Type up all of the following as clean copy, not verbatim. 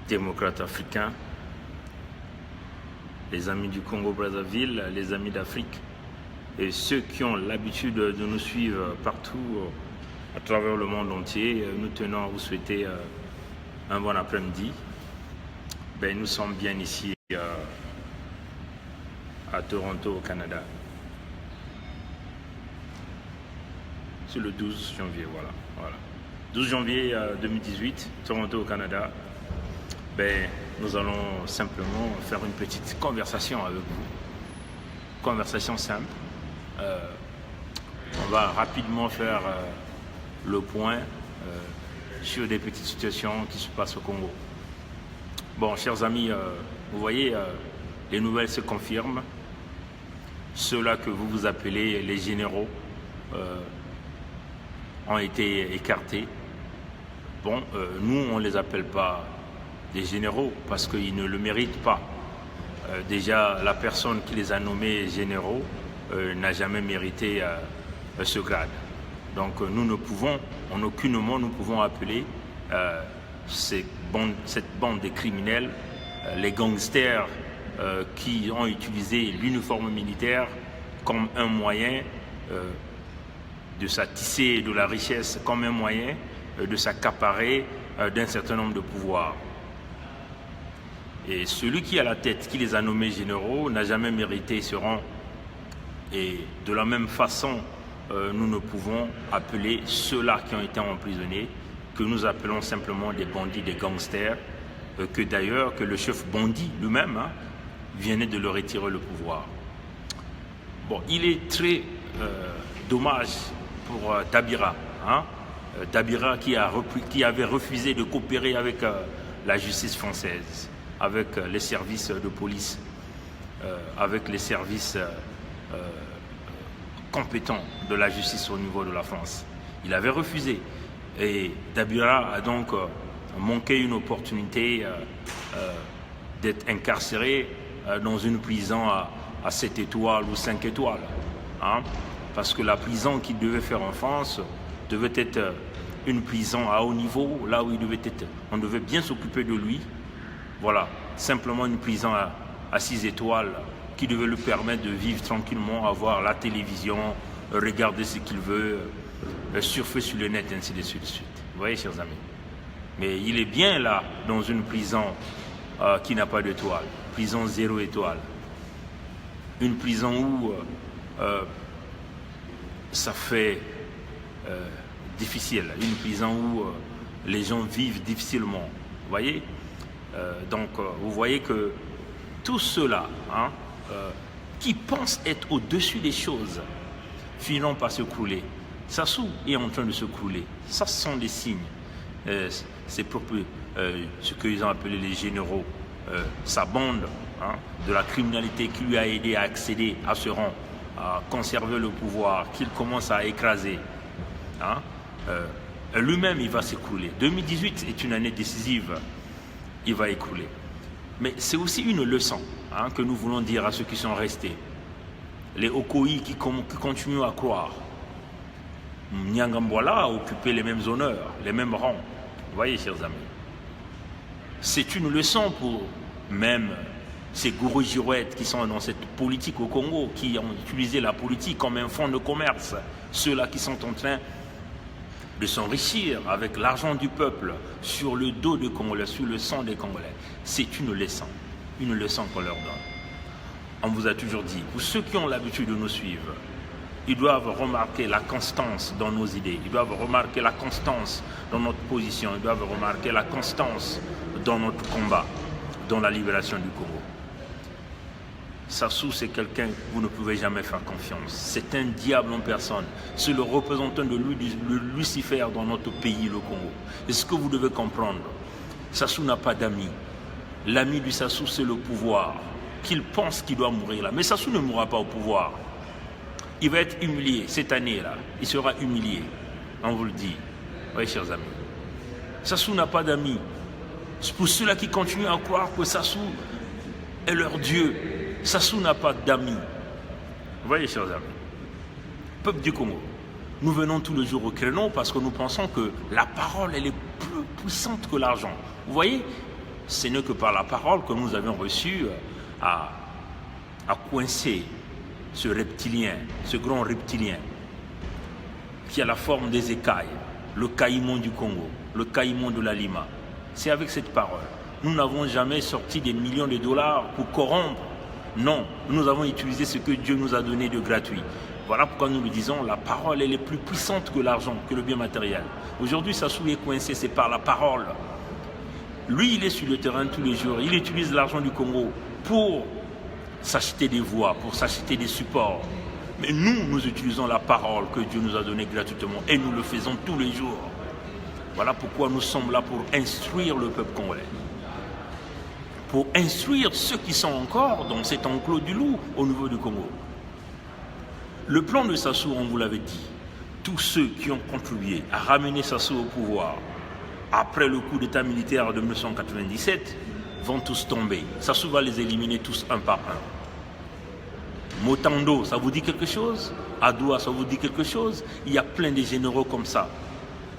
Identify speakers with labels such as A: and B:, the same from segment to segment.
A: démocrates africains, les amis du Congo-Brazzaville, les amis d'Afrique et ceux qui ont l'habitude de nous suivre partout à travers le monde entier. Nous tenons à vous souhaiter un bon après-midi. Nous sommes bien ici à Toronto, au Canada. C'est le 12 janvier, voilà. 12 janvier 2018, Toronto, au Canada. Nous allons simplement faire une petite conversation avec vous. Conversation simple. On va rapidement faire le point sur des petites situations qui se passent au Congo. Bon, chers amis, vous voyez, les nouvelles se confirment. Ceux-là que vous appelez les généraux ont été écartés. Bon, nous, on ne les appelle pas des généraux parce qu'ils ne le méritent pas. Déjà, la personne qui les a nommés généraux n'a jamais mérité ce grade. Donc, nous ne pouvons, en aucun moment, nous pouvons appeler cette bande de criminels, les gangsters qui ont utilisé l'uniforme militaire comme un moyen de s'attisser de la richesse, comme un moyen de s'accaparer d'un certain nombre de pouvoirs. Et celui qui a la tête, qui les a nommés généraux, n'a jamais mérité ce rang. Et de la même façon, nous ne pouvons appeler ceux-là qui ont été emprisonnés, que nous appelons simplement des bandits, des gangsters, que d'ailleurs que le chef bandit lui-même venait de leur retirer le pouvoir. Bon, il est très dommage pour Dabira, Dabira qui avait refusé de coopérer avec la justice française, avec les services de police, avec les services compétents de la justice au niveau de la France. Il avait refusé. Et Dabira a donc manqué une opportunité d'être incarcéré dans une prison à 7 étoiles ou 5 étoiles. Parce que la prison qu'il devait faire en France devait être une prison à haut niveau, là où il devait être, on devait bien s'occuper de lui. Voilà, simplement une prison à 6 étoiles qui devait lui permettre de vivre tranquillement, avoir la télévision, regarder ce qu'il veut, surfer sur le net, ainsi de suite. Vous voyez, chers amis. Mais il est bien là, dans une prison qui n'a pas d'étoile, prison 0 étoile. Une prison où ça fait difficile, une prison où les gens vivent difficilement. Vous voyez? Donc, vous voyez que tous ceux-là qui pensent être au-dessus des choses finiront par se crouler. Sassou est en train de se crouler. Ça, ce sont des signes. C'est propre ce qu'ils ont appelé les généraux, sa bande de la criminalité qui lui a aidé à accéder à ce rang, à conserver le pouvoir, qu'il commence à écraser. Lui-même, il va s'écrouler. 2018 est une année décisive. Il va écrouler. Mais c'est aussi une leçon que nous voulons dire à ceux qui sont restés. Les Okoï qui continuent à croire. Nyangambwala a occupé les mêmes honneurs, les mêmes rangs. Vous voyez, chers amis. C'est une leçon pour même ces gourous girouettes qui sont dans cette politique au Congo, qui ont utilisé la politique comme un fonds de commerce. Ceux-là qui sont en train de s'enrichir avec l'argent du peuple sur le dos des Congolais, sur le sang des Congolais. C'est une leçon qu'on leur donne. On vous a toujours dit, pour ceux qui ont l'habitude de nous suivre, ils doivent remarquer la constance dans nos idées, ils doivent remarquer la constance dans notre position, ils doivent remarquer la constance dans notre combat, dans la libération du Congo. Sassou, c'est quelqu'un que vous ne pouvez jamais faire confiance. C'est un diable en personne. C'est le représentant de Lucifer dans notre pays, le Congo. Et ce que vous devez comprendre, Sassou n'a pas d'amis. L'ami du Sassou, c'est le pouvoir. Qu'il pense qu'il doit mourir là. Mais Sassou ne mourra pas au pouvoir. Il va être humilié cette année-là. Il sera humilié. On vous le dit. Oui, chers amis. Sassou n'a pas d'amis. C'est pour ceux-là qui continuent à croire que Sassou est leur Dieu. Sassou n'a pas d'amis. Vous voyez, chers amis. Peuple du Congo, nous venons tous les jours au créneau parce que nous pensons que la parole, elle est plus puissante que l'argent. Vous voyez, ce n'est que par la parole que nous avions réussi à coincer ce reptilien, ce grand reptilien, qui a la forme des écailles, le caïman du Congo, le caïman de la Lima. C'est avec cette parole. Nous n'avons jamais sorti des millions de dollars pour corrompre. Non, nous avons utilisé ce que Dieu nous a donné de gratuit. Voilà pourquoi nous le disons, la parole elle est plus puissante que l'argent, que le bien matériel. Aujourd'hui, Sassou est coincé, c'est par la parole. Lui, il est sur le terrain tous les jours. Il utilise l'argent du Congo pour s'acheter des voix, pour s'acheter des supports. Mais nous utilisons la parole que Dieu nous a donnée gratuitement et nous le faisons tous les jours. Voilà pourquoi nous sommes là pour instruire le peuple congolais. Pour instruire ceux qui sont encore dans cet enclos du loup au niveau du Congo. Le plan de Sassou, on vous l'avait dit, tous ceux qui ont contribué à ramener Sassou au pouvoir après le coup d'état militaire de 1997 vont tous tomber. Sassou va les éliminer tous un par un. Motando, ça vous dit quelque chose? Adoua, ça vous dit quelque chose? Il y a plein de généraux comme ça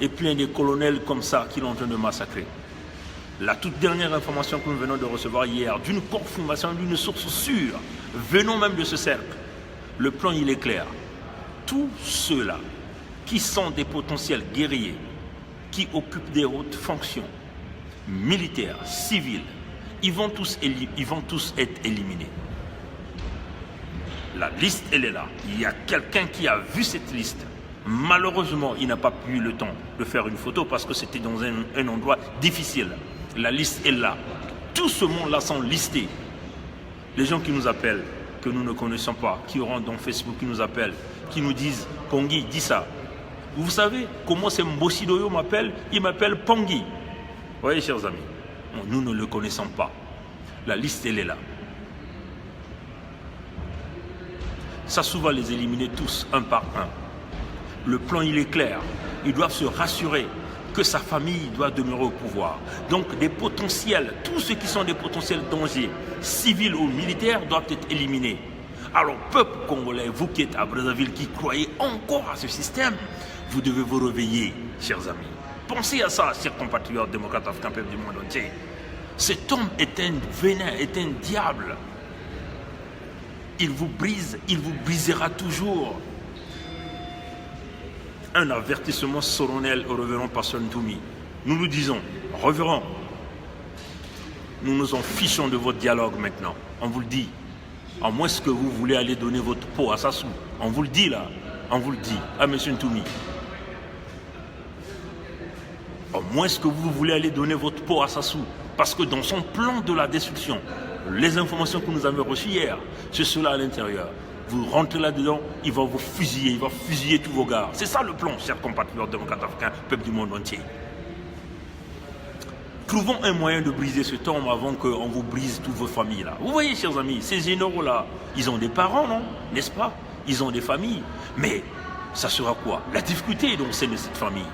A: et plein de colonels comme ça qui l'ont en train de massacrer. La toute dernière information que nous venons de recevoir hier, d'une confirmation, d'une source sûre, venant même de ce cercle, le plan il est clair. Tous ceux-là qui sont des potentiels guerriers, qui occupent des hautes fonctions militaires, civiles, ils vont tous être éliminés. La liste, elle est là. Il y a quelqu'un qui a vu cette liste. Malheureusement, il n'a pas eu le temps de faire une photo parce que c'était dans un endroit difficile. La liste est là. Tout ce monde-là sont listés. Les gens qui nous appellent, que nous ne connaissons pas, qui rentrent dans Facebook, qui nous appellent, qui nous disent « Pongui, dis ça ». Vous savez comment c'est Mbosidoyo m'appelle? Il m'appelle Pongui. Vous voyez, chers amis, nous ne le connaissons pas. La liste, elle est là. Sassou va les éliminer tous, un par un. Le plan, il est clair. Ils doivent se rassurer que sa famille doit demeurer au pouvoir. Donc, des potentiels, tous ceux qui sont des potentiels dangers, civils ou militaires, doivent être éliminés. Alors, peuple congolais, vous qui êtes à Brazzaville, qui croyez encore à ce système, vous devez vous réveiller, chers amis. Pensez à ça, chers compatriotes démocrates africains, peuple du monde entier. Cet homme est un venin, est un diable. Il vous brise, il vous brisera toujours. Un avertissement solennel au révérend pasteur Ntoumi. Nous nous disons, révérend, nous nous en fichons de votre dialogue maintenant. On vous le dit. À moins que vous voulez aller donner votre peau à Sassou. On vous le dit là. On vous le dit à M. Ntoumi. À moins que vous voulez aller donner votre peau à Sassou. Parce que dans son plan de la destruction, les informations que nous avons reçues hier, c'est cela à l'intérieur. Vous rentrez là-dedans, il va vous fusiller, il va fusiller tous vos gars. C'est ça le plan, chers compatriotes démocrates africains, peuple du monde entier. Trouvons un moyen de briser ce homme avant qu'on vous brise toutes vos familles là. Vous voyez, chers amis, ces généraux-là, ils ont des parents, non? N'est-ce pas? Ils ont des familles. Mais ça sera quoi? La difficulté donc c'est de cette famille.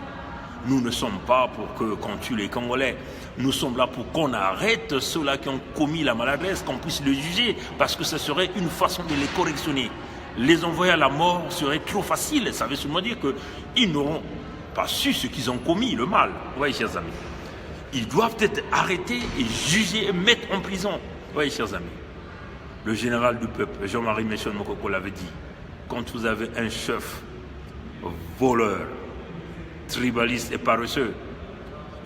A: Nous ne sommes pas pour qu'on tue les Congolais. Nous sommes là pour qu'on arrête ceux-là qui ont commis la maladresse, qu'on puisse les juger, parce que ce serait une façon de les correctionner. Les envoyer à la mort serait trop facile. Ça veut seulement dire qu'ils n'auront pas su ce qu'ils ont commis, le mal. Vous voyez, chers amis. Ils doivent être arrêtés et jugés et mettre en prison. Vous voyez, chers amis. Le général du peuple, Jean-Marie Michel Mokoko l'avait dit. Quand vous avez un chef voleur, tribaliste et paresseux,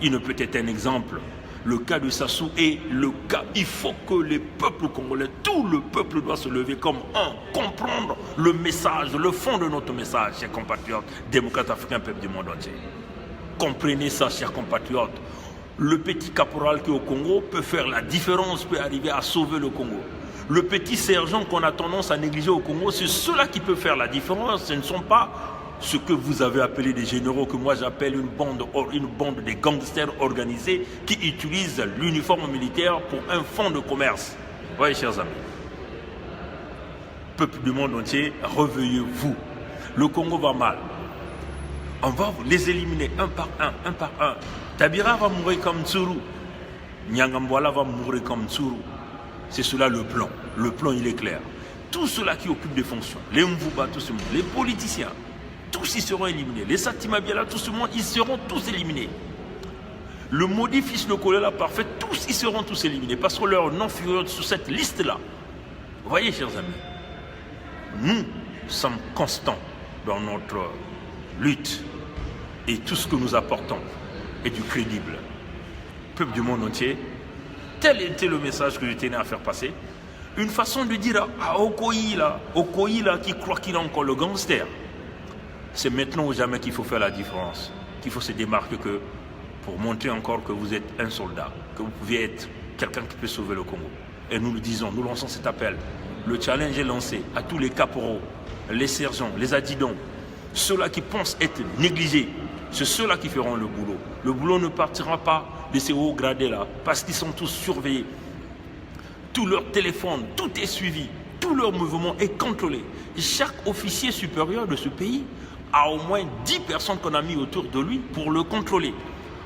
A: il ne peut être un exemple. Le cas de Sassou est le cas. Il faut que les peuples congolais, tout le peuple doit se lever comme un, comprendre le message, le fond de notre message, chers compatriotes, démocrates africains, peuple du monde entier. Comprenez ça, chers compatriotes. Le petit caporal qui est au Congo peut faire la différence, peut arriver à sauver le Congo. Le petit sergent qu'on a tendance à négliger au Congo, c'est ceux-là qui peuvent faire la différence. Ce ne sont pas ce que vous avez appelé des généraux, que moi j'appelle une bande de gangsters organisés qui utilisent l'uniforme militaire pour un fonds de commerce. Oui, chers amis. Peuple du monde entier, réveillez-vous. Le Congo va mal. On va les éliminer un par un, un par un. Tabira va mourir comme Tsuru. Nyangambwala va mourir comme Tsuru. C'est cela le plan. Le plan, il est clair. Tous ceux-là qui occupent des fonctions, les Mvuba, tout ce monde, les politiciens, tous ils seront éliminés. Les Satima Biala, tout ce monde, ils seront tous éliminés. Le maudit fils de Kolela parfait, tous, ils seront tous éliminés parce que leur nom figure sur cette liste-là. Vous voyez, chers amis, nous sommes constants dans notre lutte et tout ce que nous apportons est du crédible. Peuple du monde entier, tel était le message que je tenais à faire passer. Une façon de dire à Okoye là, qui croit qu'il est encore le gangster, c'est maintenant ou jamais qu'il faut faire la différence, qu'il faut se démarquer que pour montrer encore que vous êtes un soldat, que vous pouvez être quelqu'un qui peut sauver le Congo. Et nous le disons, nous lançons cet appel. Le challenge est lancé à tous les caporaux, les sergents, les adjudants, ceux-là qui pensent être négligés, c'est ceux-là qui feront le boulot. Le boulot ne partira pas de ces hauts gradés là, parce qu'ils sont tous surveillés. Tout leur téléphone, tout est suivi, tout leur mouvement est contrôlé. Et chaque officier supérieur de ce pays a au moins 10 personnes qu'on a mis autour de lui pour le contrôler,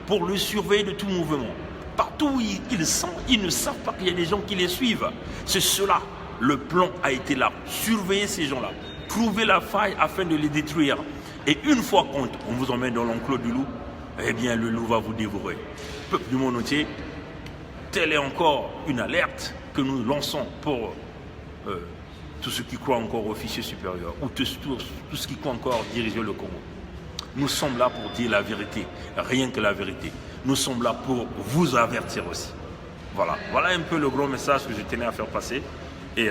A: pour le surveiller de tout mouvement. Partout où ils sont, ils ne savent pas qu'il y a des gens qui les suivent. C'est cela, le plan a été là, surveiller ces gens-là, trouver la faille afin de les détruire. Et une fois qu'on vous emmène dans l'enclos du loup, eh bien le loup va vous dévorer. Peuple du monde entier, telle est encore une alerte que nous lançons pour tous ceux qui croient encore officier supérieur ou tous ceux qui croient encore diriger le Congo. Nous sommes là pour dire la vérité, rien que la vérité. Nous sommes là pour vous avertir aussi. Voilà un peu le gros message que je tenais à faire passer. Et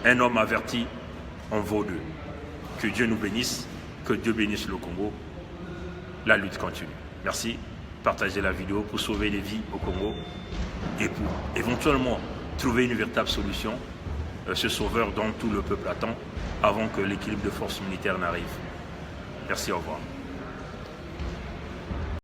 A: un homme averti en vaut deux. Que Dieu nous bénisse, que Dieu bénisse le Congo. La lutte continue. Merci. Partagez la vidéo pour sauver les vies au Congo et pour éventuellement trouver une véritable solution, ce sauveur dont tout le peuple attend, avant que l'équilibre de force militaire n'arrive. Merci, au revoir.